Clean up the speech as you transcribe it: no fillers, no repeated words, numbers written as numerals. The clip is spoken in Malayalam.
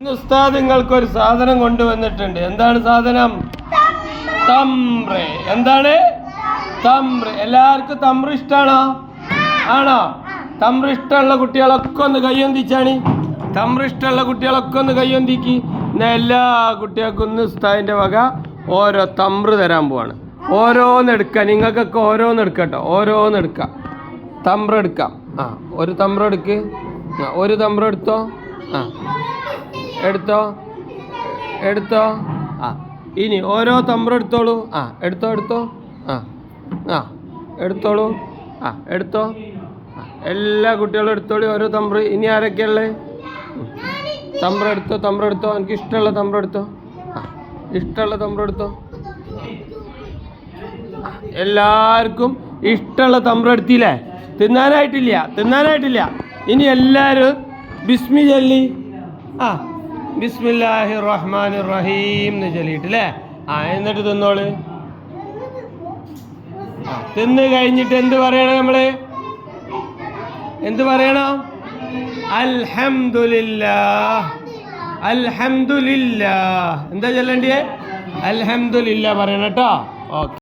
ഉസ്താദ് നിങ്ങൾക്കൊരു സാധനം കൊണ്ടുവന്നിട്ടുണ്ട്. എന്താണ് സാധനം? തമ്പ്ര. എന്താണ് തമ്പ്ര? എല്ലാവർക്കും തമ്പ്ര ഇഷ്ടമാണോ? ആണോ? തമ്പ്ര ഇഷ്ടമുള്ള കുട്ടികളൊക്കെ ഒന്ന് കയ്യൊന്തിച്ചാണ്. തമ്പ്ര ഇഷ്ടമുള്ള കുട്ടികളൊക്കെ ഒന്ന് കയ്യൊന്തിക്ക്. എല്ലാ കുട്ടികൾക്കും ഒന്ന് ഉസ്താദിന്റെ വക ഓരോ തമ്പ്ര തരാൻ പോവാണ്. ഓരോന്നെടുക്കാം, നിങ്ങൾക്കൊക്കെ ഓരോന്നെടുക്കട്ടോ. ഓരോന്നെടുക്കാം, തമ്പ്ര എടുക്കാം. ഒരു തമ്പ്ര എടുക്ക്. ഒരു തമ്പ്ര എടുത്തോ. എടുത്തോ എടുത്തോ. ഇനി ഓരോ തമ്പ്ര എടുത്തോളൂ. എടുത്തോ എടുത്തോ. എടുത്തോളൂ. എടുത്തോ. എല്ലാ കുട്ടികളും എടുത്തോളൂ ഓരോ തമ്പ്ര. ഇനി ആരൊക്കെയുള്ളത്? തമ്പ്ര എടുത്തോ. തമ്പ്ര എടുത്തോ. എനിക്ക് ഇഷ്ടമുള്ള തമ്പ്ര എടുത്തോ. ഇഷ്ടമുള്ള തമ്പ്ര എടുത്തോ. എല്ലാവർക്കും ഇഷ്ടമുള്ള തമ്പ്ര എടുത്തില്ലേ? തിന്നാനായിട്ടില്ല. ഇനി എല്ലാവരും ബിസ്മി ചൊല്ലി. ബിസ്മില്ലാഹിർ റഹ്മാനിർ റഹീം എന്ന് ചൊല്ലിയിട്ടില്ലേ? എന്നിട്ട് തിന്നോള്. തിന്ന് കഴിഞ്ഞിട്ട് എന്ത് പറയണം നമ്മള്? എന്ത് പറയണം? അൽഹംദുലില്ലാഹ്. അൽഹംദുലില്ലാഹ്. എന്താ ചൊല്ലേണ്ടിയേ? അൽഹംദുലില്ലാഹ് പറയണം കേട്ടോ. ഓക്കെ.